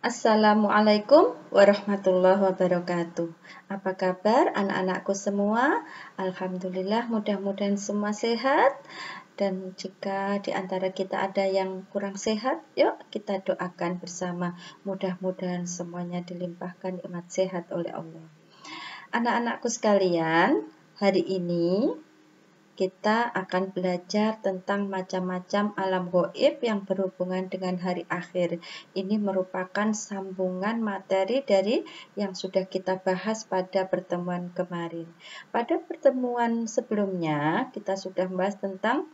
Assalamualaikum warahmatullahi wabarakatuh. Apa kabar anak-anakku semua? Alhamdulillah, mudah-mudahan semua sehat. Dan jika di antara kita ada yang kurang sehat, yuk kita doakan bersama. Mudah-mudahan semuanya dilimpahkan nikmat sehat oleh Allah. Anak-anakku sekalian, hari ini kita akan belajar tentang macam-macam alam gaib yang berhubungan dengan hari akhir. Ini merupakan sambungan materi dari yang sudah kita bahas pada pertemuan kemarin. Pada pertemuan sebelumnya, kita sudah membahas tentang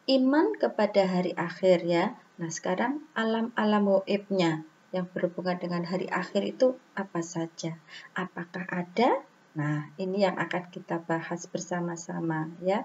iman kepada hari akhir ya. Nah, sekarang alam-alam gaibnya yang berhubungan dengan hari akhir itu apa saja? Apakah ada? Nah, ini yang akan kita bahas bersama-sama ya.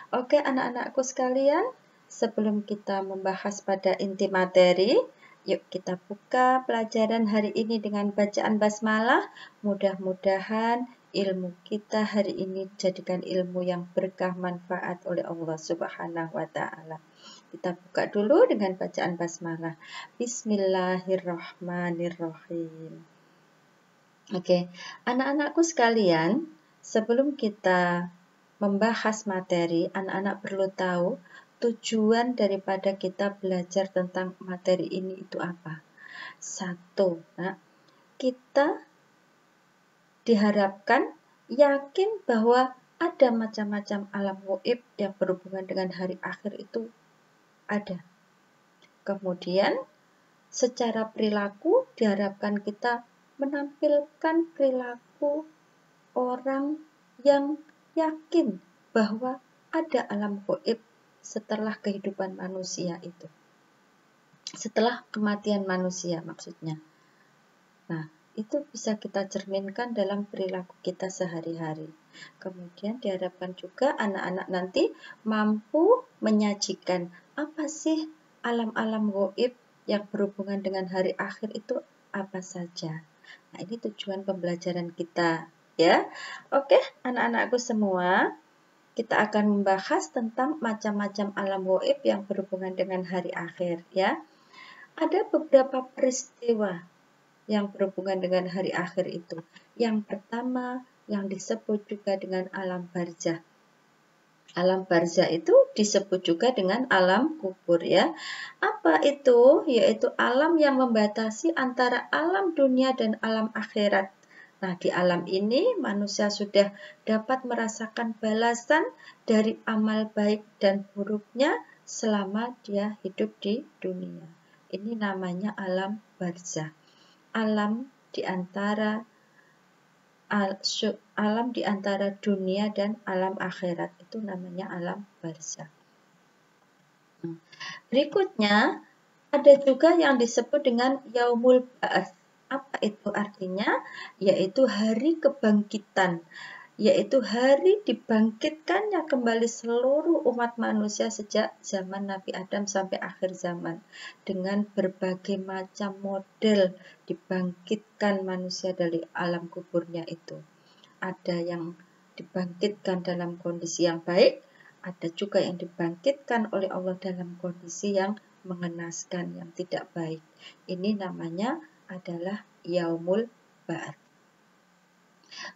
Oke, anak-anakku sekalian, sebelum kita membahas pada inti materi, yuk kita buka pelajaran hari ini dengan bacaan basmalah. Mudah-mudahan ilmu kita hari ini jadikan ilmu yang berkah manfaat oleh Allah Subhanahu wa Ta'ala. Kita buka dulu dengan bacaan basmalah. Bismillahirrahmanirrahim. Oke, anak-anakku sekalian, sebelum kita membahas materi, anak-anak perlu tahu tujuan daripada kita belajar tentang materi ini itu apa. Satu, kita diharapkan yakin bahwa ada macam-macam alam gaib yang berhubungan dengan hari akhir itu ada. Kemudian, secara perilaku diharapkan kita menampilkan perilaku orang yang yakin bahwa ada alam gaib setelah kehidupan manusia itu. Setelah kematian manusia maksudnya. Nah, itu bisa kita cerminkan dalam perilaku kita sehari-hari. Kemudian diharapkan juga anak-anak nanti mampu menyajikan apa sih alam-alam gaib yang berhubungan dengan hari akhir itu apa saja. Nah, ini tujuan pembelajaran kita ya. Oke, anak-anakku semua, kita akan membahas tentang macam-macam alam gaib yang berhubungan dengan hari akhir ya. Ada beberapa peristiwa yang berhubungan dengan hari akhir itu. Yang pertama yang disebut juga dengan alam barzah. Alam barzah itu disebut juga dengan alam kubur ya. Apa itu? Yaitu alam yang membatasi antara alam dunia dan alam akhirat. Nah, di alam ini manusia sudah dapat merasakan balasan dari amal baik dan buruknya selama dia hidup di dunia. Ini namanya alam barzah. Alam di antara dunia dan alam akhirat itu namanya alam barzah. Berikutnya ada juga yang disebut dengan yaumul ba'ats. Apa itu artinya? Yaitu hari kebangkitan, yaitu hari dibangkitkannya kembali seluruh umat manusia sejak zaman Nabi Adam sampai akhir zaman. Dengan berbagai macam model dibangkitkan manusia dari alam kuburnya itu. Ada yang dibangkitkan dalam kondisi yang baik, ada juga yang dibangkitkan oleh Allah dalam kondisi yang mengenaskan, yang tidak baik. Ini namanya adalah yaumul ba'ats.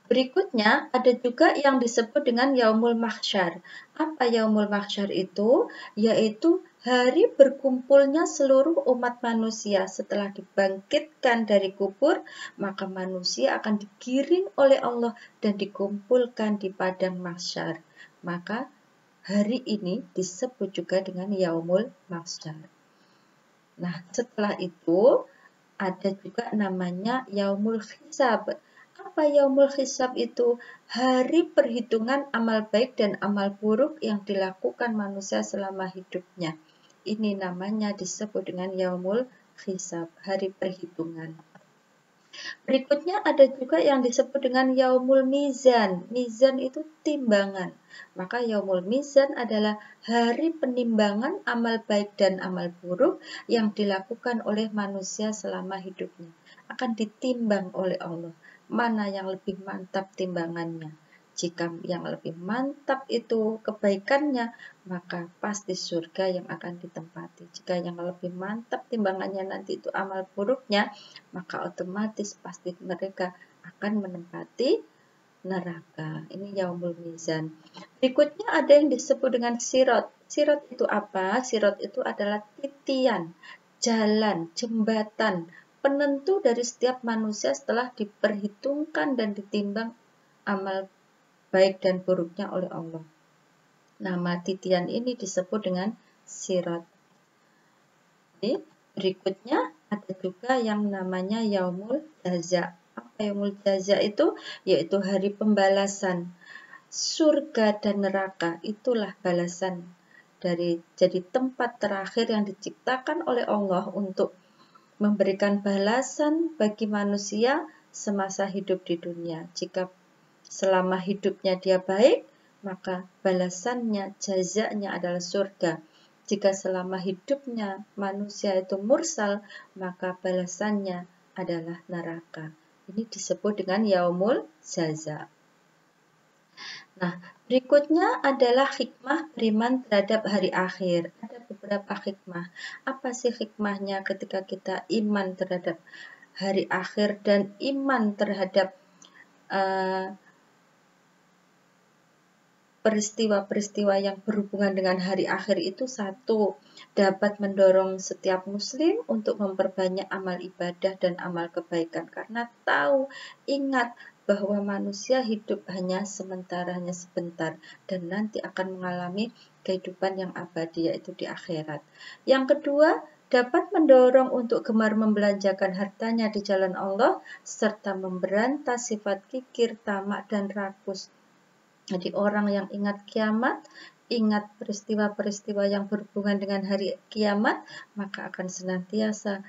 Berikutnya ada juga yang disebut dengan yaumul mahsyar. Apa yaumul mahsyar itu? Yaitu hari berkumpulnya seluruh umat manusia setelah dibangkitkan dari kubur, maka manusia akan digiring oleh Allah dan dikumpulkan di padang mahsyar. Maka hari ini disebut juga dengan yaumul mahsyar. Nah, setelah itu ada juga namanya yaumul hisab. Apa yaumul hisab itu? Hari perhitungan amal baik dan amal buruk yang dilakukan manusia selama hidupnya. Ini namanya disebut dengan yaumul hisab, hari perhitungan. Berikutnya ada juga yang disebut dengan yaumul mizan. Mizan itu timbangan. Maka yaumul mizan adalah hari penimbangan amal baik dan amal buruk yang dilakukan oleh manusia selama hidupnya. Akan ditimbang oleh Allah. Mana yang lebih mantap timbangannya? Jika yang lebih mantap itu kebaikannya, maka pasti surga yang akan ditempati. Jika yang lebih mantap timbangannya nanti itu amal buruknya, maka otomatis pasti mereka akan menempati neraka. Ini yaumul mizan. Berikutnya ada yang disebut dengan sirot. Sirot itu apa? Sirot itu adalah titian, jalan, jembatan, penentu dari setiap manusia setelah diperhitungkan dan ditimbang amal baik dan buruknya oleh Allah. Nama titian ini disebut dengan sirot. Jadi, berikutnya ada juga yang namanya yaumul jaza. Apa yaumul jaza itu? Yaitu hari pembalasan. Surga dan neraka itulah balasan jadi tempat terakhir yang diciptakan oleh Allah untuk memberikan balasan bagi manusia semasa hidup di dunia. Jika selama hidupnya dia baik, maka balasannya, jazanya adalah surga. Jika selama hidupnya manusia itu mursal, maka balasannya adalah neraka. Ini disebut dengan yaumul jaza. Nah, berikutnya adalah hikmah beriman terhadap hari akhir. Ada beberapa hikmah. Apa sih hikmahnya ketika kita iman terhadap hari akhir dan iman terhadap peristiwa-peristiwa yang berhubungan dengan hari akhir itu? Satu, dapat mendorong setiap muslim untuk memperbanyak amal ibadah dan amal kebaikan karena tahu, ingat bahwa manusia hidup hanya sementara, hanya sebentar, dan nanti akan mengalami kehidupan yang abadi, yaitu di akhirat. Yang kedua, dapat mendorong untuk gemar membelanjakan hartanya di jalan Allah serta memberantas sifat kikir, tamak, dan rakus. Jadi orang yang ingat kiamat, ingat peristiwa-peristiwa yang berhubungan dengan hari kiamat, maka akan senantiasa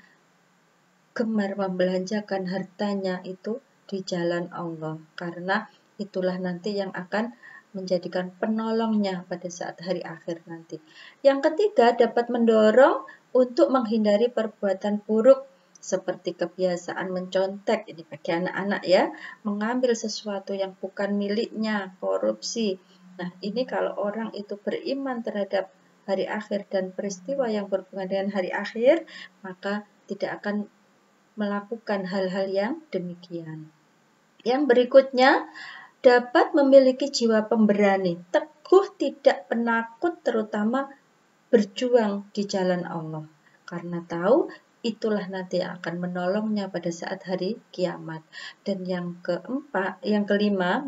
gemar membelanjakan hartanya itu di jalan Allah. Karena itulah nanti yang akan menjadikan penolongnya pada saat hari akhir nanti. Yang ketiga, dapat mendorong untuk menghindari perbuatan buruk seperti kebiasaan mencontek, ini bagi anak-anak ya, mengambil sesuatu yang bukan miliknya, korupsi. Nah, ini kalau orang itu beriman terhadap hari akhir dan peristiwa yang berhubungan dengan hari akhir, maka tidak akan melakukan hal-hal yang demikian. Yang berikutnya, dapat memiliki jiwa pemberani, teguh, tidak penakut, terutama berjuang di jalan Allah. Karena tahu itulah nanti yang akan menolongnya pada saat hari kiamat. Dan yang kelima,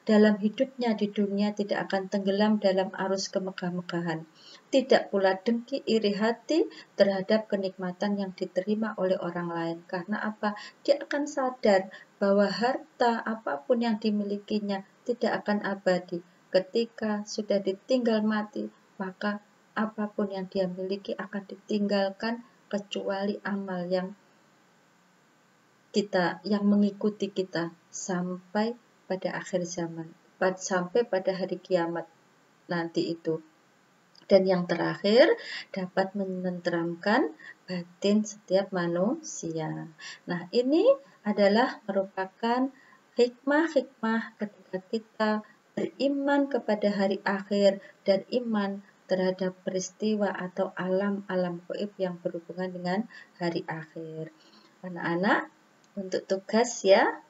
dalam hidupnya di dunia tidak akan tenggelam dalam arus kemegah-megahan. Tidak pula dengki, iri hati terhadap kenikmatan yang diterima oleh orang lain. Karena apa? Dia akan sadar bahwa harta apapun yang dimilikinya tidak akan abadi. Ketika sudah ditinggal mati, maka apapun yang dia miliki akan ditinggalkan kecuali amal yang mengikuti kita sampai pada akhir zaman, sampai pada hari kiamat nanti itu. Dan yang terakhir, dapat menenteramkan batin setiap manusia. Nah, ini adalah merupakan hikmah-hikmah ketika kita beriman kepada hari akhir dan iman terhadap peristiwa atau alam-alam gaib yang berhubungan dengan hari akhir. Anak-anak, untuk tugas ya,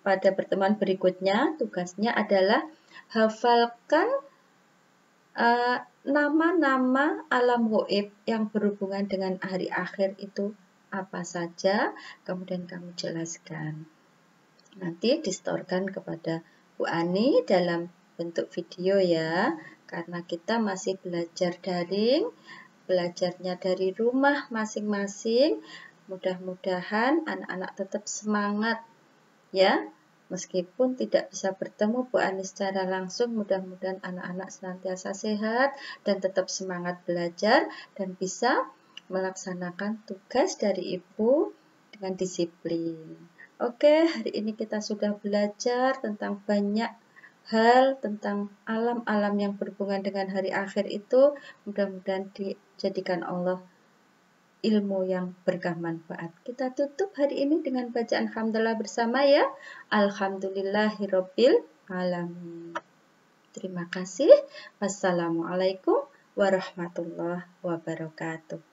pada pertemuan berikutnya, tugasnya adalah hafalkan nama-nama alam gaib yang berhubungan dengan hari akhir itu apa saja, kemudian kamu jelaskan. Nanti distorkan kepada Bu Ani dalam bentuk video ya, karena kita masih belajar daring, belajarnya dari rumah masing-masing. Mudah-mudahan anak-anak tetap semangat ya. Meskipun tidak bisa bertemu Bu Ani secara langsung, mudah-mudahan anak-anak senantiasa sehat dan tetap semangat belajar dan bisa melaksanakan tugas dari Ibu dengan disiplin. Oke, hari ini kita sudah belajar tentang banyak hal tentang alam-alam yang berhubungan dengan hari akhir itu. Mudah-mudahan dijadikan Allah ilmu yang bermanfaat. Kita tutup hari ini dengan bacaan hamdalah bersama ya. Alhamdulillahirabbil alamin. Terima kasih. Wassalamualaikum warahmatullahi wabarakatuh.